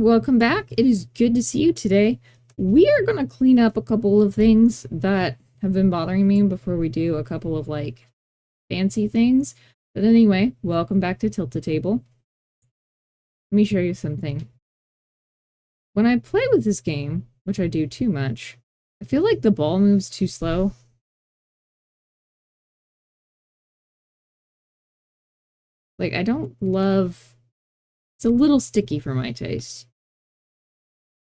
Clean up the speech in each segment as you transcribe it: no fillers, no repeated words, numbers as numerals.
welcome back. It is good to see you today. We are going to clean up a couple of things that have been bothering me before we do a couple of, like, fancy things. But anyway, welcome back to Tilt-A-Table. Let me show you something. When I play with this game, which I do too much, I feel like the ball moves too slow. Like, I don't love... It's a little sticky for my taste.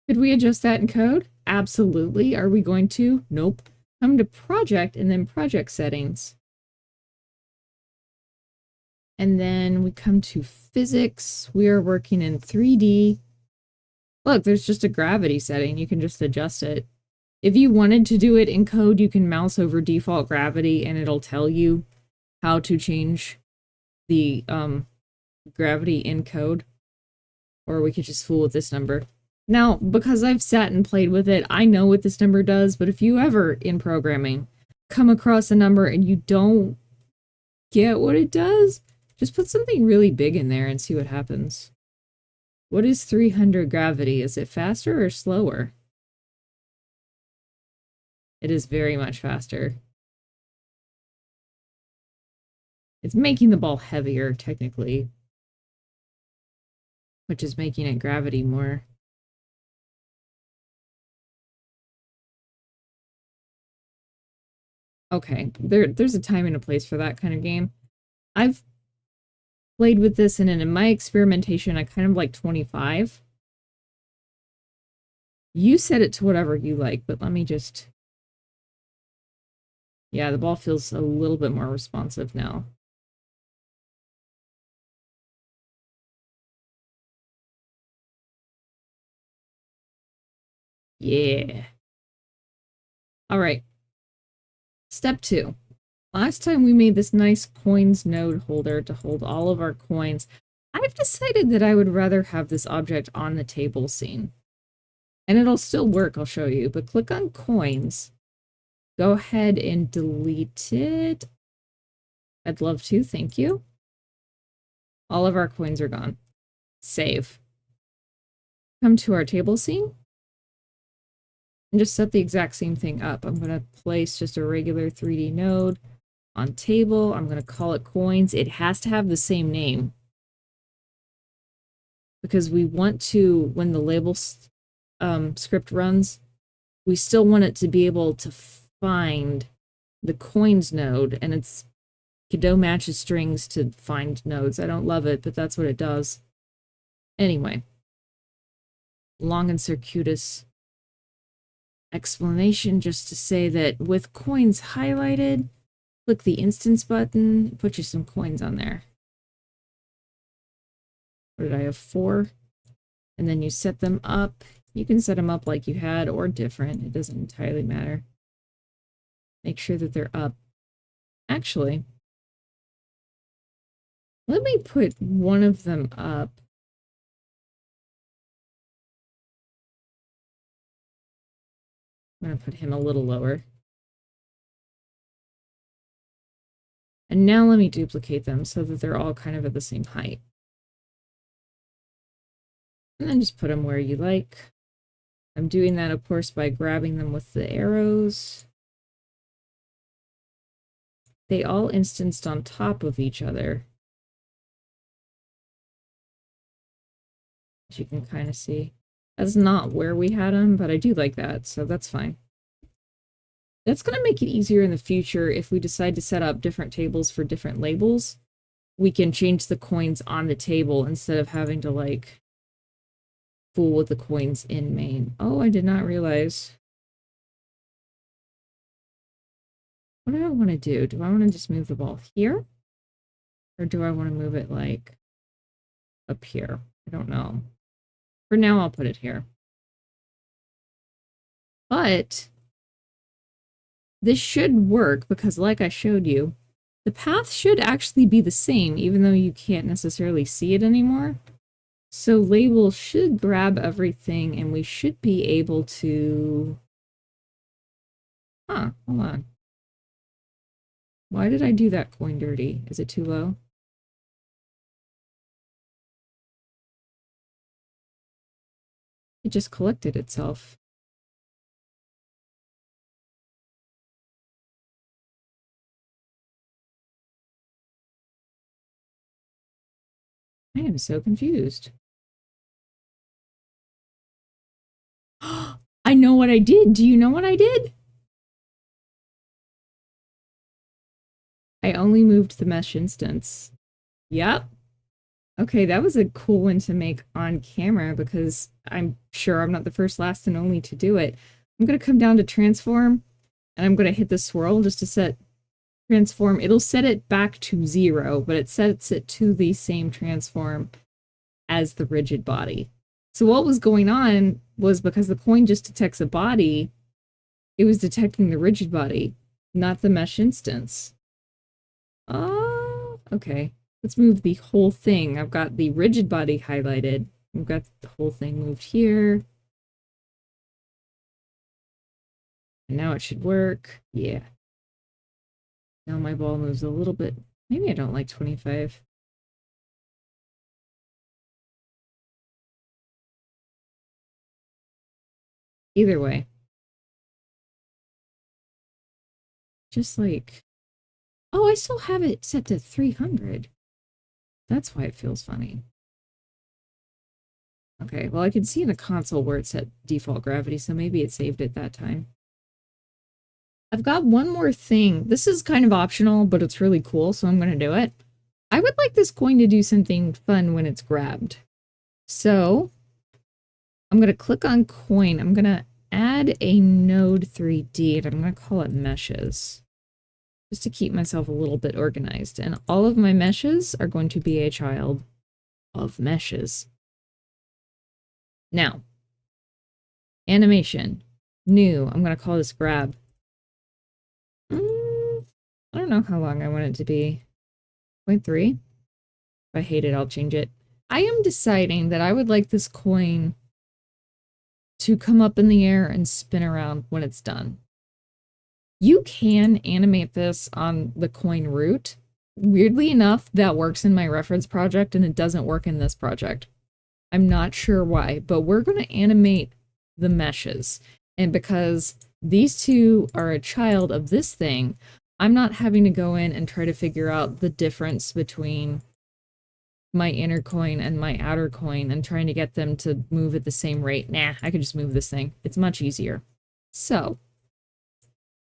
Could we adjust that in code? Absolutely. Are we going to? Nope. Come to project and then project settings. And then we come to physics. We are working in 3D. Look, there's just a gravity setting. You can just adjust it. If you wanted to do it in code, you can mouse over default gravity and it'll tell you how to change the gravity in code. Or we could just fool with this number. Now, because I've sat and played with it, I know what this number does, but if you ever, in programming, come across a number and you don't get what it does, just put something really big in there and see what happens. What is 300 gravity? Is it faster or slower? It is very much faster. It's making the ball heavier, technically, which is making it gravity more. Okay, there's a time and a place for that kind of game. I've played with this, and in my experimentation, I kind of like 25. You set it to whatever you like, but let me just... Yeah, the ball feels a little bit more responsive now. Yeah. All right. Step 2. Last time we made this nice coins node holder to hold all of our coins. I've decided that I would rather have this object on the table scene. And it'll still work, I'll show you, but click on coins. Go ahead and delete it. I'd love to, thank you. All of our coins are gone. Save. Come to our table scene. And just set the exact same thing up. I'm going to place just a regular 3D node on table. I'm going to call it coins. It has to have the same name. Because we want to, when the label script runs, we still want it to be able to find the coins node. And it's Godot matches strings to find nodes. I don't love it, but that's what it does. Anyway. Long and circuitous explanation just to say that with coins highlighted, click the instance button, put you some coins on there. What did I have? 4. And then you set them up. You can set them up like you had or different. It doesn't entirely matter. Make sure that they're up. Actually, let me put one of them up. I'm going to put him a little lower. And now let me duplicate them so that they're all kind of at the same height. And then just put them where you like. I'm doing that, of course, by grabbing them with the arrows. They all instanced on top of each other. As you can kind of see. That's not where we had them, but I do like that, so that's fine. That's going to make it easier in the future if we decide to set up different tables for different labels. We can change the coins on the table instead of having to, like, fool with the coins in main. Oh, I did not realize. What do I want to do? Do I want to just move the ball here? Or do I want to move it, like, up here? I don't know. For now, I'll put it here. But this should work because, like I showed you, the path should actually be the same, even though you can't necessarily see it anymore. So label should grab everything, and we should be able to... Huh, hold on. Why did I do that coin dirty? Is it too low? It just collected itself. I am so confused. I know what I did. Do you know what I did? I only moved the mesh instance. Yep. Okay, that was a cool one to make on camera because I'm sure I'm not the first, last, and only to do it. I'm going to come down to transform and I'm going to hit the swirl just to set transform. It'll set it back to 0, but it sets it to the same transform as the rigid body. So what was going on was because the coin just detects a body, it was detecting the rigid body, not the mesh instance. Oh, okay. Let's move the whole thing. I've got the rigid body highlighted. I've got the whole thing moved here. And now it should work. Yeah. Now my ball moves a little bit. Maybe I don't like 25. Either way. Just like... Oh, I still have it set to 300. That's why it feels funny. Okay, well I can see in the console where it's set default gravity, so maybe it saved it that time. I've got one more thing. This is kind of optional, but it's really cool, so I'm going to do it. I would like this coin to do something fun when it's grabbed. So, I'm going to click on coin. I'm going to add a node 3D, and I'm going to call it meshes. Just to keep myself a little bit organized. And all of my meshes are going to be a child of meshes. Now, animation. New. I'm going to call this grab. I don't know how long I want it to be. 0.3? If I hate it, I'll change it. I am deciding that I would like this coin to come up in the air and spin around when it's done. You can animate this on the coin root. Weirdly enough, that works in my reference project and it doesn't work in this project. I'm not sure why, but we're going to animate the meshes. And because these two are a child of this thing, I'm not having to go in and try to figure out the difference between my inner coin and my outer coin and trying to get them to move at the same rate. Nah, I could just move this thing. It's much easier. So,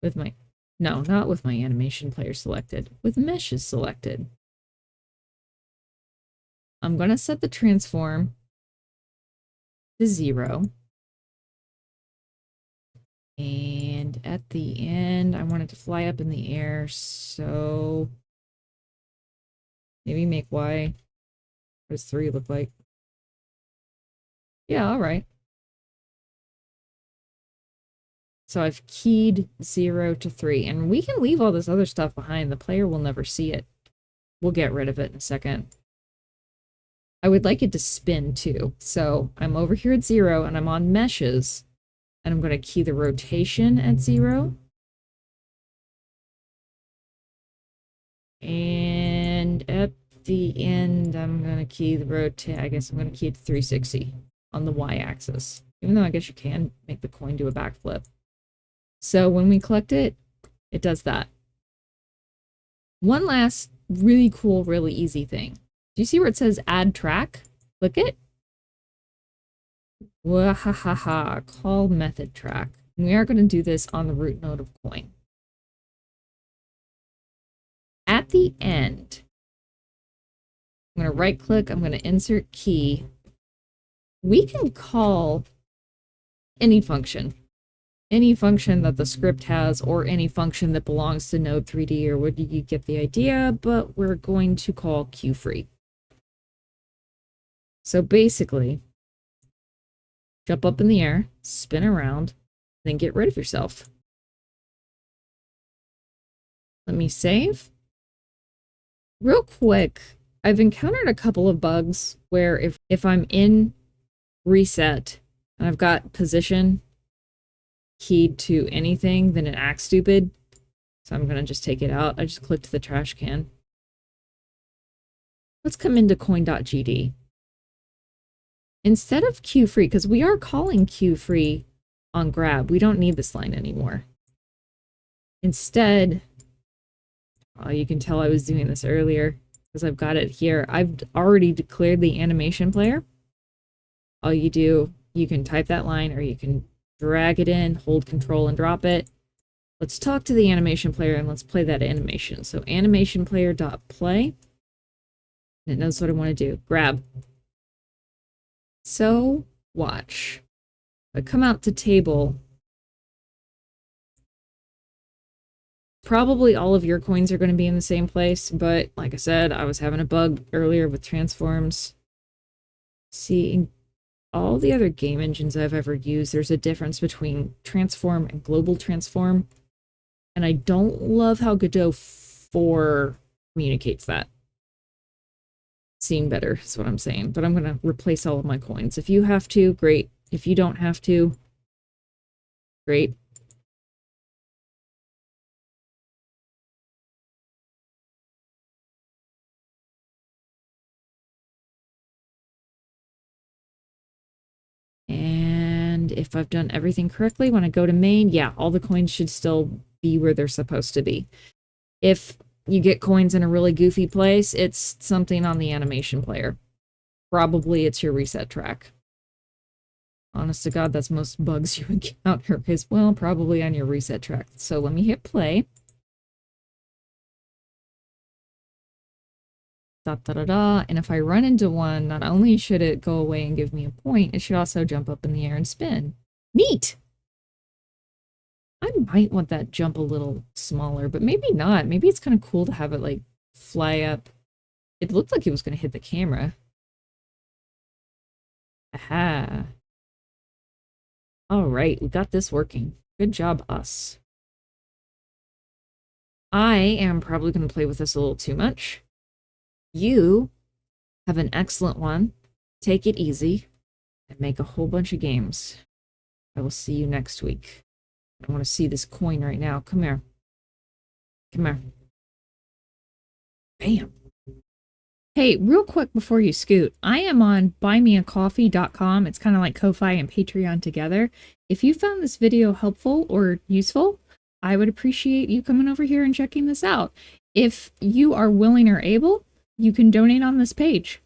with my... No, not with my animation player selected. With meshes selected. I'm going to set the transform to 0. And at the end, I want it to fly up in the air, so maybe make Y. What does 3 look like? Yeah, all right. So I've keyed 0 to 3, and we can leave all this other stuff behind. The player will never see it. We'll get rid of it in a second. I would like it to spin too. So I'm over here at 0, and I'm on meshes, and I'm going to key the rotation at 0. And at the end, I'm going to key the rotate. I guess I'm going to key it to 360 on the y-axis. Even though I guess you can make the coin do a backflip. So when we collect it, it does that. One last really cool, really easy thing. Do you see where it says add track? Click it. Wahahaha, call method track. We are going to do this on the root node of coin. At the end, I'm going to right click, I'm going to insert key. We can call any function that the script has, or any function that belongs to node 3D, or what you get the idea, but we're going to call QFree. So basically, jump up in the air, spin around, then get rid of yourself. Let me save. Real quick, I've encountered a couple of bugs where if I'm in reset and I've got position keyed to anything, then it acts stupid. So I'm going to just take it out. I just clicked the trash can. Let's come into coin.gd. Instead of queue free, because we are calling queue free on grab, we don't need this line anymore. Instead, oh, you can tell I was doing this earlier because I've got it here. I've already declared the animation player. All you do, you can type that line or you can drag it in, hold control and drop it. Let's talk to the animation player and let's play that animation. So animation player.play. And it knows what I want to do. Grab. So watch. I come out to table. Probably all of your coins are going to be in the same place, but like I said, I was having a bug earlier with transforms. See, in all the other game engines I've ever used, there's a difference between transform and global transform. And I don't love how Godot 4 communicates that. Seeing better is what I'm saying, but I'm going to replace all of my coins. If you have to, great. If you don't have to, great. And if I've done everything correctly, when I go to main, yeah, all the coins should still be where they're supposed to be. If you get coins in a really goofy place, it's something on the animation player. Probably it's your reset track. Honest to God, that's most bugs you encounter is, well, probably on your reset track. So let me hit play. Da-da-da-da. And if I run into one, not only should it go away and give me a point, it should also jump up in the air and spin. Neat! I might want that jump a little smaller, but maybe not. Maybe it's kind of cool to have it, like, fly up. It looked like it was going to hit the camera. Aha. All right, we got this working. Good job, us. I am probably going to play with this a little too much. You have an excellent one. Take it easy and make a whole bunch of games. I will see you next week. I want to see this coin right now. Come here. Come here. Bam. Hey, real quick before you scoot, I am on buymeacoffee.com. It's kind of like Ko-Fi and Patreon together. If you found this video helpful or useful, I would appreciate you coming over here and checking this out. If you are willing or able, you can donate on this page.